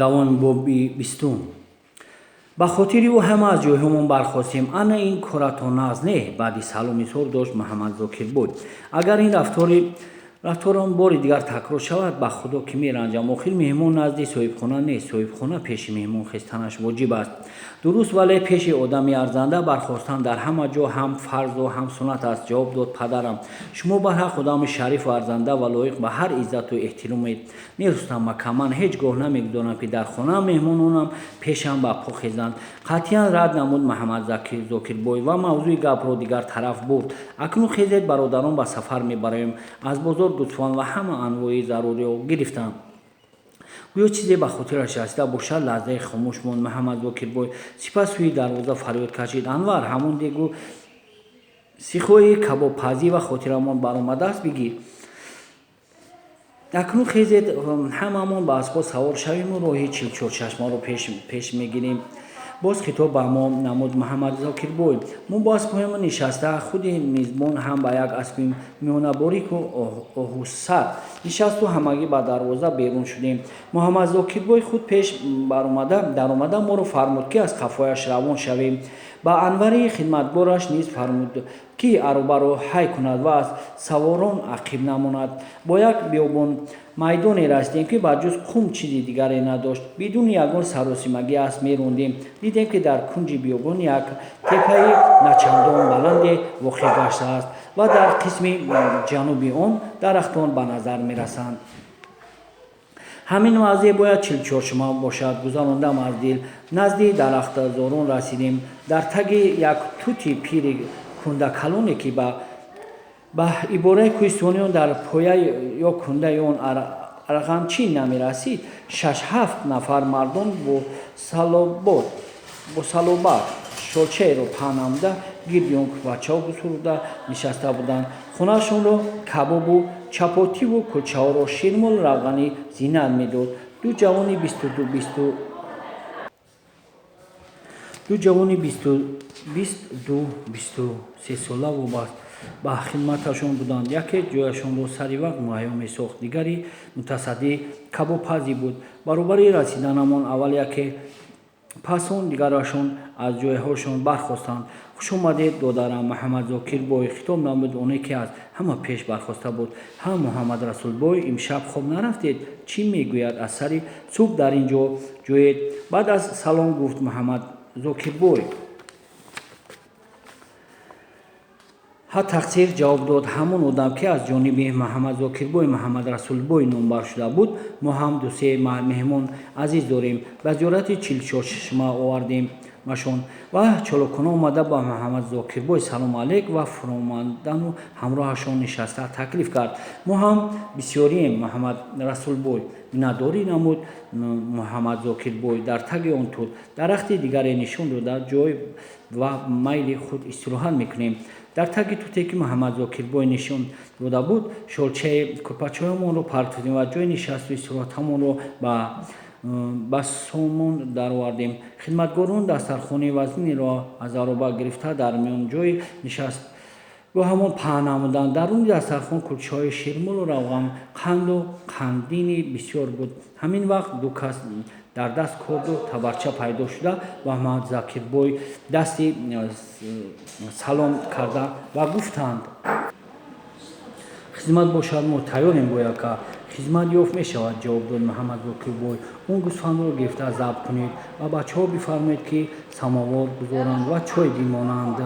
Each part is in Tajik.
давон боби бистум ба хотири ӯ ҳама аз ҷойҳомон бархостем. Ана ин коратон нағз не? Баъди саломи изҳор дошт Муҳаммад Зокир буд. Агар ин рафторон бори дигар такрор шавад, ба худо ки меранҷам. Охир меҳмон назди соҳибхона нест, соҳибхона пеши меҳмон хистанаш воҷиб аст. Дуруст, вале пеши одами арзанда бархостан дар ҳама ҷо ҳам фарзу ҳам суннат аст. Ҷавоб дод падарам: шумо барҳақ одами шарифу арзанда ва лоиқ ба ҳар иззату эҳтиромед. Не Рустам Мака, ман ҳеҷ гоҳ намегудонам ки дар хона меҳмононам пешам ба по хезанд. Қатъиян рад намуд Муҳаммад Зокирбой ва мавзӯи гапро дигар тараф бурд. Акнун хезед, бародарон ба сафар мебароем. Аз бозор гӯсфанд ва ҳама анвои заруриро гирифтам. гӯё чизе ба хотираш расида бошад. Лаҳзае хомӯш монд Муҳаммад Зокирбой. Сипас сӯи дарвоза фарёд кашид: Анвар, ҳамон дегу сихои кабобпазӣ ва хотирамон баромадааст, бигир. акнун хезед, ҳамамон ба асбоб савор шавему роҳи Чилчорчашмаро пеш мегирем. боз хитоб ба мо намуд Муҳаммад Зокирбой. мо бо аспҳоямон нишаста, худи мизбон ҳам ба як аспи миёнаборику оҳусар нишасту ҳамагӣ ба дарвоза берун шудем. Муҳаммад Зокирбой худ пеш даромада моро фармуд ки аз қафояш равон шавем. ба Анвари хидматгораш низ фармуд ки аробаро ҳай кунад ва аз саворон ақиб намонад. Бо як биёбон майдоне расидем ки ба ҷуз қум чизи дигаре надошт. Бидуни ягон саросимагӣ асп мерондем. Дидем ки дар кунҷи биёбон як теппаи начандон баланде воқеъ гаштааст ва дар қисми ҷануби он дарахтон ба назар мерасанд. ҳамин мавзеъ бояд Чилчорчма бошад. гузарондам аз дил. назди дарахтзорон расидем. дар таги як тути пири кундакалоне ки ба ибораи кӯҳистониён дар поя ё кундаи он арғамчӣ намерасид, 6-7 нафар мардон бо салобат шолчаеро паҳн намуда гирди он кӯҳбачаҳо бисуруда нишаста буданд. хонашонро кабобу чапотиву кулчаҳоро ширмол равғанӣ зиннат медод. ду ҷавони 22-23 сола вобаста ба хидматашон буданд. яке ҷояшонро сари вақт муҳайё месохт, дигари мутасадди кабобпазӣ буд. баробари расиданамон аввал яке, пас он дигарашон аз ҷойҳошон бархостанд. хушомадед додарам Муҳаммад Зокирбой, хитоб намуд оне ки аз ҳама пеш бархоста буд. ҳа Муҳаммад Расулбой, имшаб хоб нарафтед? Чӣ мегӯяд? аз сари субҳ дар ин ҷоед? баъд аз салом гуфт Муҳаммад Зокирбой. ҳа тақсир, ҷавоб дод ҳамон одам ки аз ҷониби Муҳаммад Зокирбой Муҳаммад Расулбой номбар шуда буд. мо ҳам дусе меҳмон азиз дорем. ба зиёрати Чилчорчма овардем машон ва чолокона омада ба Муҳаммад Зокирбой салом алейк ва фуромандану ҳамроҳашон нишаста таклиф кард. мо ҳам бисёрием Муҳаммад Расулбой, миннатдорӣ намуд Муҳаммад Зокирбой. дар таги он тут дарахти дигаре нишон дода ҷой ва майли худ истироҳат мекунем. дар таги туте ки Муҳаммад Зокирбой нишон дода буд, шолчаи кӯҳпачаҳоямонро парк кардем ва ҷои нишасту истироҳатамонро ба сомон даровардем. хидматгорон дастархони вазнинеро аз ароба гирифта дар миён ҷои нишаст гоҳамон паҳн намуданд. даруни дастархон кулчаҳои ширмолу равған, қанду қандини бисёр буд. ҳамин вақт ду кас дар даст корду табарча пайдо шуда Муҳаммад Зокирбой дасти салом карда ва гуфтанд: хизмат бошад, мо тайёрем гояка. хизмат ёфт мешавад, ҷавоб дод Муҳаммад Зокирбой. он гӯсфандро гирифта забт кунед ва бачаҳо бифармоед ки самовор гузоранд ва чой бимонанд.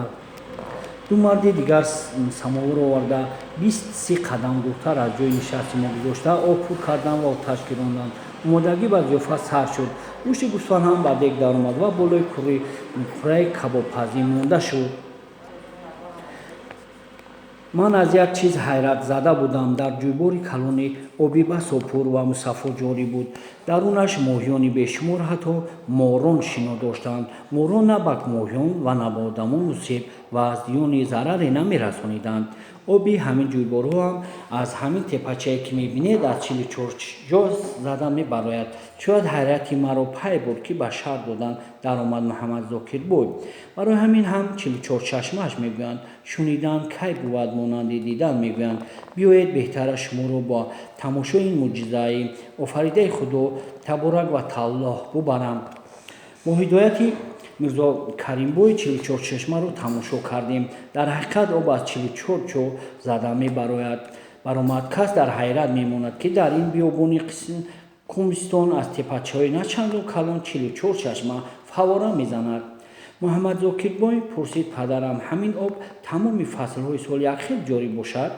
ду марди дигар самовор оварда 20-30 қадам дуртар аз ҷои нишасти мо гузошта об пур карданд ва оташ гиронданд. омодагӣ ба зиёфат сар шуд. гӯшти гӯсфанд ҳам ба дег даромад ва болои қурраи кабобпазӣ монда шуд. ман аз як чиз ҳайратзада будам. дар ҷӯйбори калони оби басо пур ва мусаффо ҷорӣ буд. дарунаш моҳиёни бешумор, ҳатто морон шино доштанд. морон на ба моҳиён ва на ба одамону себ ва зиёни зараре намерасониданд. оби ҳамин ҷӯйборҳо ҳам аз ҳамин тепачае ки мебинед аз 44 ҷо зада мебарояд. шояд ҳайрати маро пай буд ки ба шаҳр додан даромад Муҳаммад Зокирбой. барои ҳамин ҳам 44 чашмааш мегӯянд шунидан кай бувад монанди дидан мегӯянд. биёед беҳтара шуморо бо тамошои ин мӯъҷизаи офаридаи худо таборак ва тааллоҳ бубарам. бо ҳидояти мирзо каримбои 44 чашмаро тамошо кардем. дар ҳақиқат об аз 44 ҷо зада баромад. кас дар ҳайрат мемонад ки дар ин биёбони кумистон аз тепачаҳои начандон калон 44 чашма фаввора мезанад. муҳаммад Зокирбой пурсид: падарам, ҳамин об тамоми фаслҳои сол якхел ҷорӣ бошад?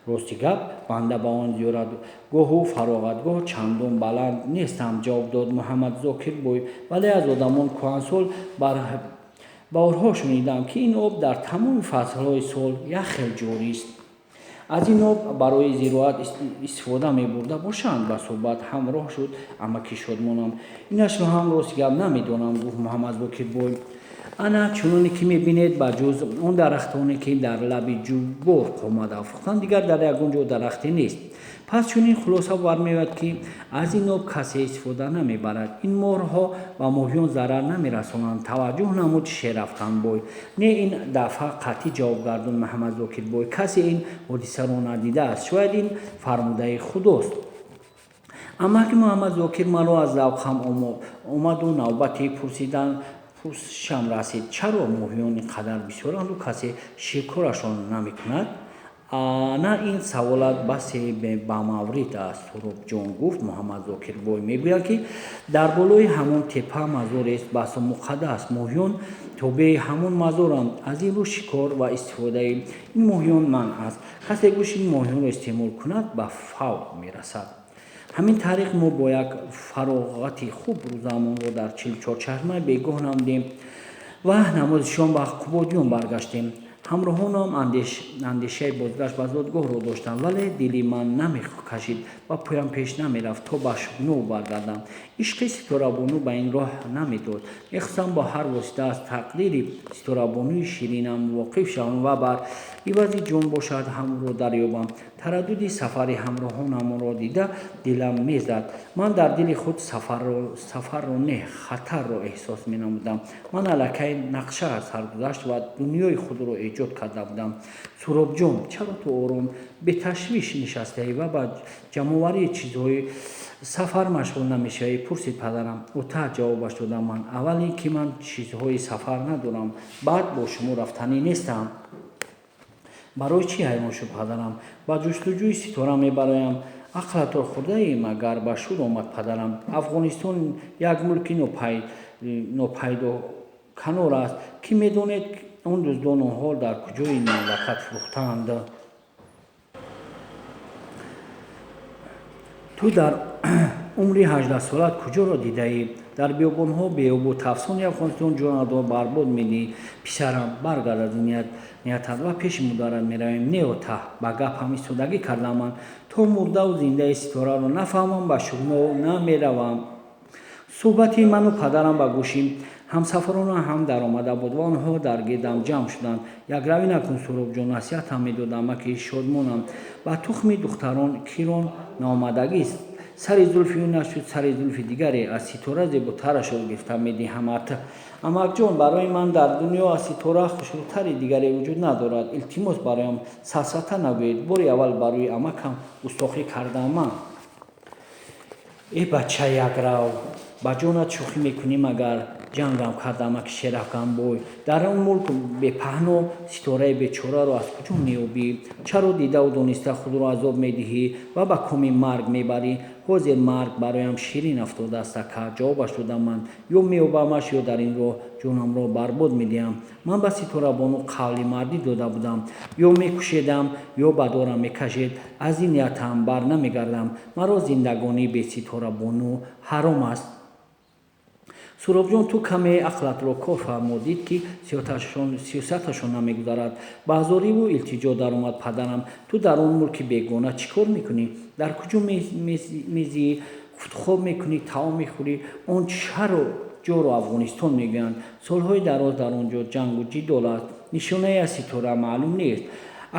рости гап, банда ба он зиёратгоҳу фароғатгоҳ чандон баланд нестам, ҷавоб дод Муҳаммад Зокирбой. вале аз одамон кӯҳансол барҳо шунидам, ки ин об дар тамоми фаслҳои сол якхел ҷорист. аз ин об барои зироат истифода мебурда бошанд. ба суҳбат ҳамроҳ шуд амаки Шодмонам. инашро ҳам рости гап намедонам, гуфт Муҳаммад Зокирбой. ана чуноне ки мебинед ба ҷуз он дарахтоне ки дар лаби ҷӯйбор омада афрохтанд, дигар дар ягон ҷо дарахте нест. пас чунин хулоса бармеояд ки аз ин об касе истифода намебарад. ин морҳо ба моҳиён зарар намерасонанд. таваҷҷӯҳ намуд Шерафганбой. не, ин дафъа қатъӣ ҷавоб гардонд Муҳаммад Зокирбой. касе ин ҳодисаро надидааст. шояд ин фармудаи худост. амаки Муҳаммад Зокир маро аз завқам омаду навбати пурсишам расид: чаро моҳиён ин қадар бисёранду касе шикорашон намекунад? ана ин саволат басе бамаврид аст, Сурубҷон, гуфт Муҳаммад Зокирбой. мегӯяд ки дар болои ҳамон тепа мазорест басу муқаддас. моҳиён тобеи ҳамон мазоранд. аз ин рӯ шикор ва истифодаи ин моҳиён манъ аст. касе гӯшти ин моҳиёнро истеъмол кунад, ба фавт мерасад. ҳамин тариқ мо бо як фароғати хуб рӯзамонро дар 44 чашмаи бегоҳ намудем ва намози шом ба Қубодиён баргаштем. ҳамроҳонам андешаи бозгашт ба зодгоҳро доштанд, вале дили ман намекашид ва поям пеш намерафт то ба Шубнов баргардам. ишқи Ситорабону ба ин роҳ намедод. мехостам бо ҳар восита аз тақдири Ситорабонуи ширинам воқиф шавам ва бар ивази ҷон бошад ҳаморо дарёбам. тараддуди сафари ҳамроҳонамро дида дилам мезад. ман дар дили худ сафарро не, хатарро эҳсос менамудам. ман аллакай нақша саргузашт ва дунёи худро эҷод карда будам. Сурубҷон, чаро ту ором беташвиш нишастаӣ ва ба ҷамъоварии чизҳои сафар машғул намешавӣ? пурсид падарам. отаъ, ҷавобаш додам ман. аввал ин ки ман чизҳои сафар надорам, баъд бо шумо рафтанӣ нестам. барои чӣ ҳайрон шуд падарам? ба ҷустуҷӯи Ситора мебароям. ақлатро хӯрдаем? агар ба шуд омад падарам. афғонистон як мулки нопайдоканор аст. кӣ медонед он дуздону ҳол дар куҷои ин мамлакат фурӯхтаанд? ту дар умри 18-солат куҷоро дидаӣ? дар биёбонҳо беобу тафсони Афғонистон ҷонатро барбод медиҳӣ. писарам, баргард аз ниятат ва пеши модарат меравем. не отаъ, ба гапам истодагӣ кардам ман. то мурдаву зиндаи Ситораро нафаҳмам, ба Шубнов намеравам. суҳбати ману падарам ба гӯши ҳамсафаронам ҳам даромада буд ва онҳо дар гирдам ҷамъ шуданд. якравӣ накун Сурубҷон, насиҳатам медод амаки Шодмонам. ба тухми духтарон Кирон наомадагист. сари зулфи ӯ нашуд сари зулфи дигаре. аз Ситора зеботарашро гирифта медиҳамат. амакҷон, барои ман дар дунё аз Ситора хушрӯтари дигаре вуҷуд надорад. илтимос бароям сафсата нагӯед. бори аввал барои амакам густохӣ кардааман. э бача якрав, ба ҷонат шӯхӣ мекунӣ магар? ҷангам кард амаки Шерафганбой. дар он мулк бепаҳно Ситораи бечораро аз куҷо меёбӣ? чаро дидаву дониста худро азоб медиҳӣ ва ба коми марг мебарӣ? ҳозир марг бароям ширин афтодааст ака, ҷавобаш додам ман. ё меёбамаш, ё дар ин роҳ ҷонамро барбод медиҳам. ман ба Ситорабону қавли мардӣ дода будам. ё мекушедам, ё ба дорам мекашед. аз ин ниятам бар намегардам. маро зиндагонӣ бе Ситорабону ҳаром аст. Сурубҷон, ту каме ақлатро кор фармудид ки сиёсаташон намегузарад. ба ҳазориву илтиҷо даромад падарам. ту дар он мулки бегона чӣ кор мекунӣ? дар куҷо мезӣ? худхоб мекунӣ? таом мехӯрӣ? он чаро ҷору Афғонистон мегӯянд. Солҳои дароз дар он ҷо ҷангу ҷидол аст. Нишонаи аз ситора маълум нест.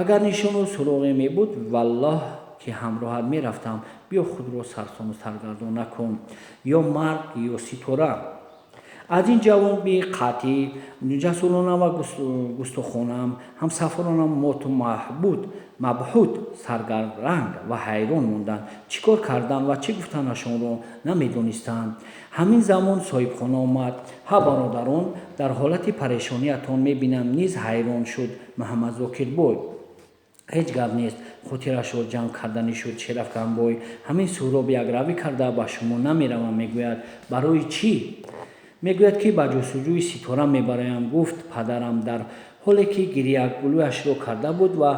Агар нишону суроғе мебуд, валлоҳ ки ҳамроҳат мерафтам. Биё худро сарсому саргардон накун. Ё марг ё ситора. аз ин ҷавоби қатъӣ, ҷасурона ва густохонам ҳамсафаронам моту мабҳут саргаранг ва ҳайрон монданд. чӣ кор кардан ва чӣ гуфтанашонро намедонистанд. ҳамин замон соҳибхона омад. ҳа бародарон, дар ҳолати парешониятон мебинам, низ ҳайрон шуд Муҳаммад Зокирбой. ҳеҷ гап нест, хотирашро ҷамъ карданӣ шуд. Шерафганбой ҳамин Суҳроб якравӣ карда ба шумо намеравам мегӯяд. Барои чӣ? мегӯяд ки ба ҷустуҷӯи ситора мебароям, гуфт падарам дар ҳоле ки гирьягулӯяшро карда буд ва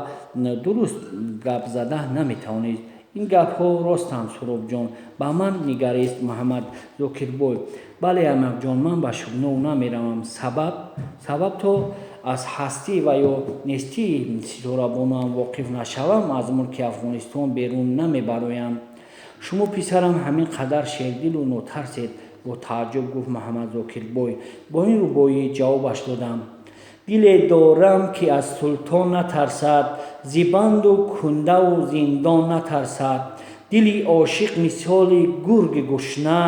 дуруст гап зада наметавонист. ин гапҳо ростанд Суҳробҷон, ба ман нигарист Муҳаммад Зокирбой. бале амакҷон, ман ба Шубнов намеравам. сабаб то аз ҳастӣ ва ё нестии ситорабонуам воқиф нашавам, аз мулки Афғонистон берун намебароям. шумо писарам ҳамин қадар шердилу нотарсед, бо тааҷҷуб гуфт Муҳаммад Зокирбой. бо ин рӯбоӣ ҷавобаш додам. диле дорам ки аз султон натарсад, зибанду кундаву зиндон натарсад. дили ошиқ мисоли гурги гушна,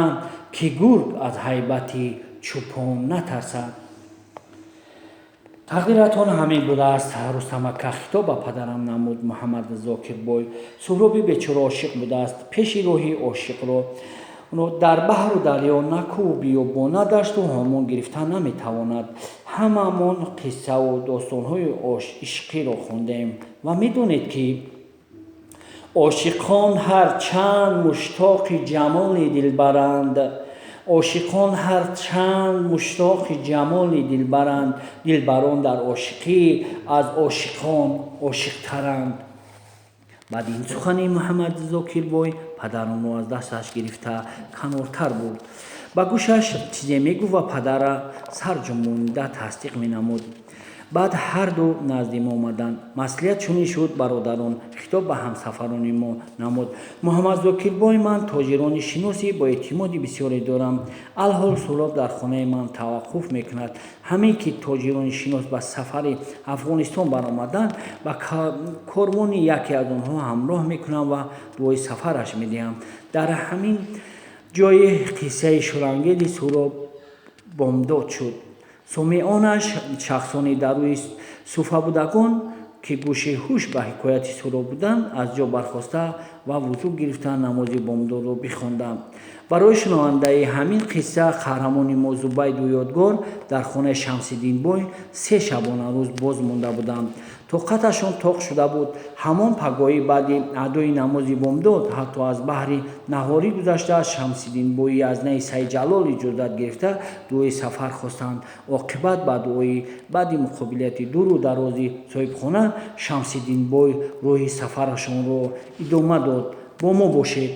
ки гург аз ҳайбати чӯпон натарсад. тақдиратон ҳамин будааст. Рустамака хитоб ба падарам намуд Муҳаммад Зокирбой. Суҳроби бечора ошиқ будааст. пеши роҳи ошиқро дар баҳру дарё, на кӯҳу биёбон, на дашту ҳомон гирифтан наметавонад. ҳамаамон қиссаву достонҳои ишқиро хондем ва медонед ки ошиқон ҳарчанд муштоқи ҷамоли дилбаранд. ошиқон ҳарчанд муштоқи ҷамоли дилбаранд. дилбарон дар ошиқӣ аз ошиқон ошиқтаранд. баъди ин сухани Муҳаммад Зокирбой падарамро аз дасташ гирифта канортар бурд. ба гӯшаш чизе мегуфт ва падара сарҷунбонида тасдиқ менамуд. баъд ҳар ду назди мо омаданд. маслиҳат чунин шуд, бародарон, хитоб ба ҳамсафарони мо намуд. Муҳаммад Зокирбой, ман тоҷирони шиноси бо эътимоди бисёре дорам. алҳол Суҳроб дар хонаи ман таваққуф мекунад. ҳамин ки тоҷирони шинос ба сафари Афғонистон баромаданд, ба корвони яке аз онҳо ҳамроҳ мекунам ва дуои сафараш медиҳам. дар ҳамин ҷое қиссаи шӯрангези Суҳроб бомдод шуд. сомеонаш шахсони дар рӯи суфабудагон, ки гӯши ҳуш ба ҳикояти Суҳроб буданд, аз ҷо бархоста ва вузӯ гирифта намози бомдодро бихонданд. барои шунавандаи ҳамин қисса қаҳрамони мо Зубайду ёдгор дар хонаи Шамсиддинбой 3 шабонарӯз боз монда буданд. тоқаташон тоқ шуда буд. ҳамон пагоҳӣ баъди адои намози бомдод, ҳатто аз баҳри наҳорӣ гузашта, Шамсиддинбоӣ аз наи Саид Ҷалол иҷозат гирифта дуои сафар хостанд. оқибат ба дуои баъди муқобилияти дуру дарози соҳибхона, Шамсиддинбой роҳи сафарашонро идома дод. бо мо бошед.